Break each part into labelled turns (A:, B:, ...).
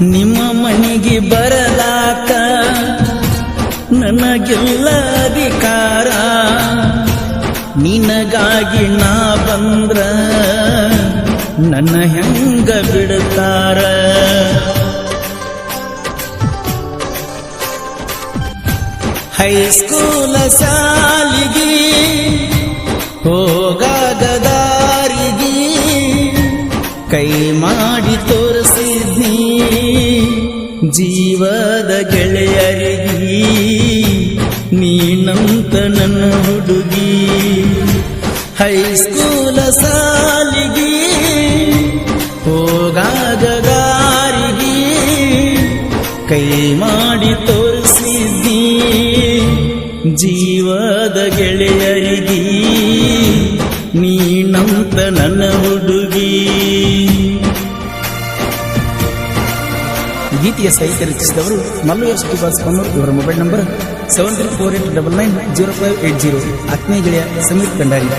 A: ನಿಮ್ಮ ಮನೆಗೆ ಬರಲಾಕ ನನಗಿಲ್ಲ ಅಧಿಕಾರ, ನಿನಗಾಗಿ ನಾ ಬಂದ್ರ ನನ್ನ ಹೆಂಗ ಬಿಡ್ತಾರ. ಹೈಸ್ಕೂಲ ಶಾಲಿಗಿ ಹೋಗಾಗ ದಾರಿಗಿ ಕೈ ಮಾಡಿ ತೋರಿಸಿದ್ನಿ ಜೀವದ ಗೆಳೆಯರಿಗಿ, ನೀನಂತ ನನ್ನ ಹುಡುಗಿ. ಹೈಸ್ಕೂಲ ಶಾಲಿಗಿ ಹೋಗಾಗ ದಾರಿಗಿ ಕೈ ಮಾಡಿ ತೋರಿಸಿದ್ನಿ ಜೀವದ ಗೆಳೆಯರಿಗಿ, ನೀನಂತ ನನ್ನ ಹುಡುಗಿ. ಗೀತೆಯ ಸಾಹಿತ್ಯ ರಚಿಸಿದವರು ಮಲ್ಲು ಶ್ರೀನಿವಾಸ್ ಕನ್ನೂರ್. ಇವರ ಮೊಬೈಲ್ ನಂಬರ್ 7348990580. ಆತ್ಮೀಯ ಗೆಳೆಯ ಸಮೀರ್ ಕಂಡಾರಿ.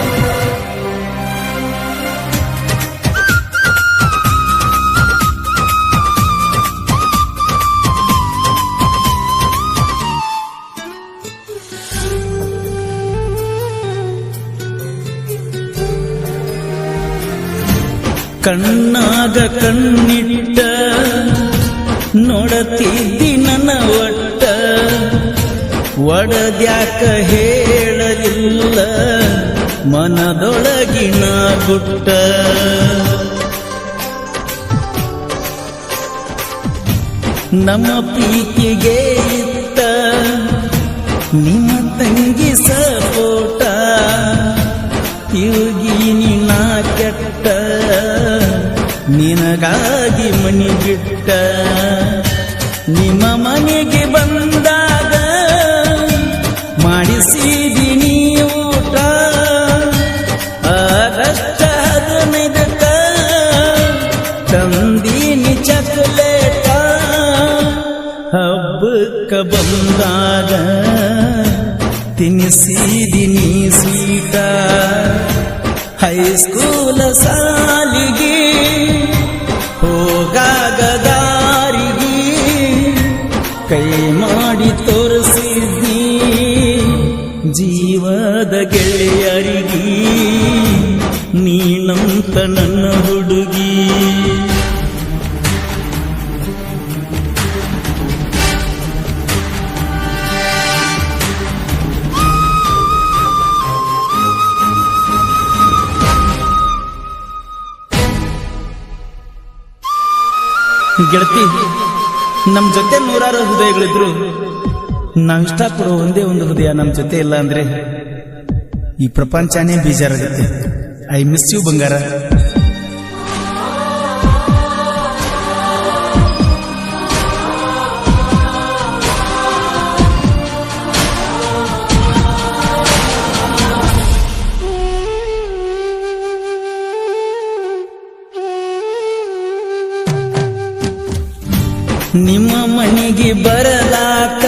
A: ಕಣ್ಣಾಗ ಕಣ್ಣಿಟ್ಟ ನೋಡತಿದ್ದಿ ನನ್ನ ಒಟ್ಟ, ಒಡದ್ಯಾಕ ಹೇಳಲಿಲ್ಲ ಮನದೊಳಗಿನ ಗುಟ್ಟ. ನಮ್ಮ ಪ್ರೀತಿಗೆ ಇತ್ತ ನಿಮ್ಮ ತಂಗಿ ಸಪೋಟ, ತಿರುಗಿ ನಾ ಕೆಟ್ಟ ನಿನಗಾಗಿ ಮನಿ ಬಿಟ್ಟ. ನಿಮ್ಮ ಮನೆಗೆ ಬಂದಾಗ ಮಾಡಿಸಿದಿನಿ ಊಟ, ಆಗಸ್ಟ್ 15ಕ್ಕ ತಂದೀನಿ ಚಾಕ್ಲೇಟ. ಹಬ್ಬಕ್ಕ ಬಂದಾಗ ತಿನ್ನಿಸಿದಿನಿ ಸ್ವೀಟ. ಹೈಸ್ಕೂಲ ಶಾಲಿಗೆ ಹೋಗಾಗ ದಾರಿಗಿ ಕೈ ಮಾಡಿ ತೋರಿಸಿದ್ನಿ ಜೀವದ ಗೆಳೆಯರಿಗಿ, ನೀನಂತ ನನ್ನ ಹುಡುಗಿ. ಗೆಳತಿ, ನಮ್ ಜೊತೆ ನೂರಾರು ಹೃದಯಗಳಿದ್ರು ನಾವಿಷ್ಟಪಡೋ ಒಂದೇ ಒಂದು ಹೃದಯ ನಮ್ ಜೊತೆ ಇಲ್ಲ ಅಂದ್ರೆ ಈ ಪ್ರಪಂಚನೇ ಬೇಜಾರಾಗುತ್ತೆ. ಐ ಮಿಸ್ ಯು ಬಂಗಾರ. ನಿಮ್ಮ ಮನೆಗೆ ಬರಲಾಕ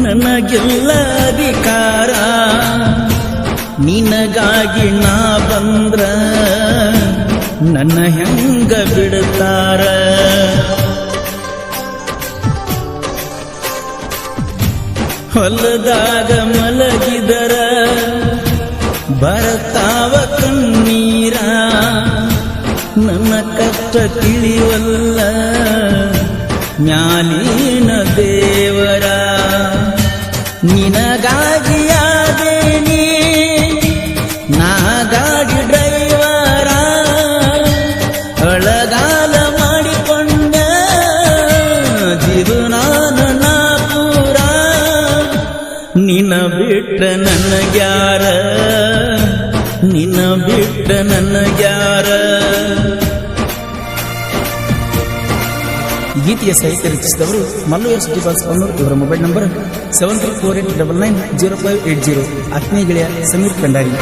A: ನನಗಿಲ್ಲ ಅಧಿಕಾರ, ನಿನಗಾಗಿ ನಾ ಬಂದ್ರ ನನ್ನ ಹೆಂಗ ಬಿಡ್ತಾರ. ಹೊಲದಾಗ ಮಲಗಿದರ ಬರ್ತಾವ ಕಣ್ಣೀರ, ನನ್ನ ಕಷ್ಟ ತಿಳಿವಲ್ಲ ಮ್ಯಾಲಿನ ದೇವರ. ನಿನಗಾಗಿಯಾದೇನಿ ನಾ ಗಾಡಿ ಡ್ರೈವರ, ಅಳಗಾಲ ಮಾಡಿಕೊಂಡ ಜೀವನಾನ ನಾ ಪೂರ. ನಿನ್ನ ಬಿಟ್ಟ ನನಗ್ಯಾರ, ನಿನ್ನ ಬಿಟ್ಟ ನನಗ್ಯಾರ. ಗೀತೆಯ ಸಾಹಿತ್ಯ ರಚಿಸಿದವರು ಮಲ್ಲು ಶ್ರೀನಿವಾಸ್ ಕನ್ನೂರ್. ಇವರ ಮೊಬೈಲ್ ನಂಬರ್ 7348990580. ಆತ್ಮೀಯ ಗೆಳೆಯ ಸಮೀರ್ ಕಂಡಾರಿ.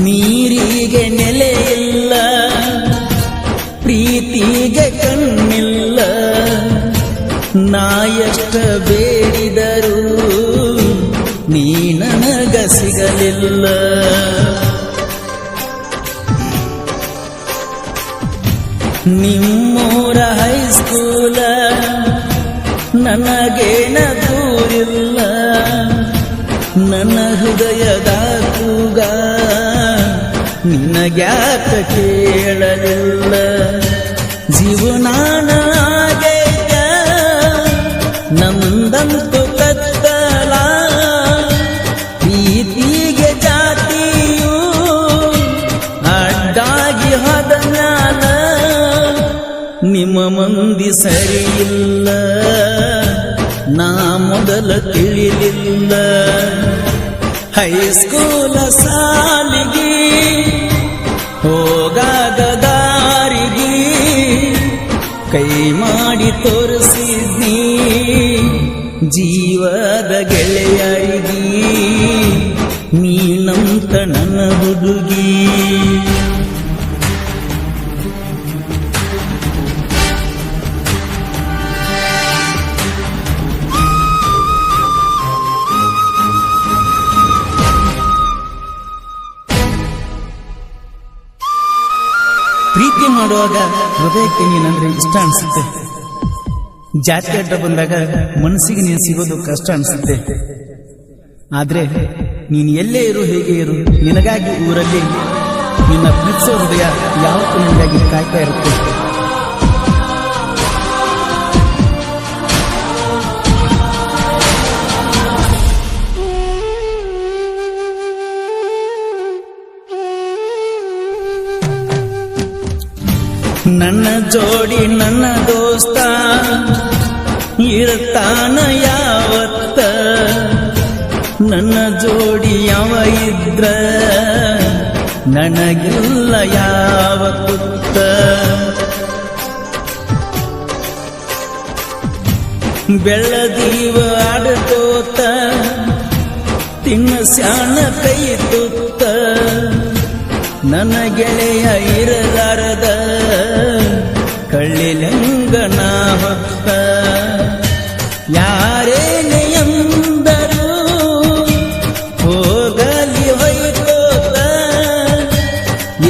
A: ನೀರಿಗೆ ನೆಲೆ ಇಲ್ಲ ಬೇಡಿದರು ನೀ ನನಗ ಸಿಗಲಿಲ್ಲ. ನಿಮ್ಮೂರ ಹೈಸ್ಕೂಲ ನನಗೇನ ದೂರಿಲ್ಲ, ನನ್ನ ಹೃದಯದ ಕೂಗ ನಿನಗ್ಯಾಕ ಕೇಳಲಿಲ್ಲ. ಜೀವನಾನ ಆಗೈತ ನಮ್ದಂತು ಕತ್ತಲ, ಪ್ರೀತಿಗೆ ಜಾತಿಯು ಅಡ್ಡಾಗಿ ಹದನಾಲ. ನಿಮ್ಮ ಮಂದಿ ಸರಿಯಿಲ್ಲ, ನಾ ಮೊದಲ ತಿಳಿಲಿಲ್ಲ. ಹೈಸ್ಕೂಲ ಸಾಲಿಗೆ ಹೋಗಾಗ ದಾರಿಗೆ ಕೈ ಮಾಡಿ ತೋರಿಸಿದ್ನಿ ಜೀವದ ಗೆಳೆಯರಿಗೆ, ನೀನಂತ ನನ್ನ ಹುಡುಗಿ. ಪ್ರೀತಿ ಮಾಡುವಾಗ ಹೃದಯಕ್ಕೆ ನೀನಂದ್ರೆ ಇಷ್ಟ ಅನ್ಸುತ್ತೆ, ಜಾತಿ ಅಡ್ಡ ಬಂದಾಗ ಮನಸ್ಸಿಗೆ ನೀನು ಸಿಗೋದು ಕಷ್ಟ ಅನ್ಸುತ್ತೆ. ಆದ್ರೆ ನೀನು ಎಲ್ಲೇ ಇರು, ಹೇಗೆ ಇರು, ನಿನಗಾಗಿ ಊರಲ್ಲಿ ನಿನ್ನ ಪ್ರೀತಿಸೋ ಹೃದಯ ಯಾವತ್ತೂ ನಿನಗಾಗಿ ಕಾಯ್ತಾ ಇರುತ್ತೆ. ನನ್ನ ಜೋಡಿ ನನ್ನ ದೋಸ್ತ ಇರ್ತಾನ ಯಾವತ್ತ, ನನ್ನ ಜೋಡಿ ಯಾವ ಇದ್ರ ನನಗಿಲ್ಲ ಯಾವ ಕುತ್ತ. ಬೆಳ್ಳದೀವ ಆಡತೋತ ತಿನ್ನಸ್ಯಾನ ಕೈ ತುತ್ತ, ನನ್ನ ಗೆಳೆಯ ಇರಲಾರದ ಕಳ್ಳಿಲಂಗನ ಹೊತ್ತ. ಯಾರೇನೆ ಎಂದರು ಹೋಗಲಿ ಹೊಯ್ತೋತ,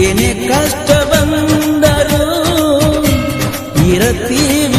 A: ಏನೇ ಕಷ್ಟ ಬಂದರು ಇರತೀವಿ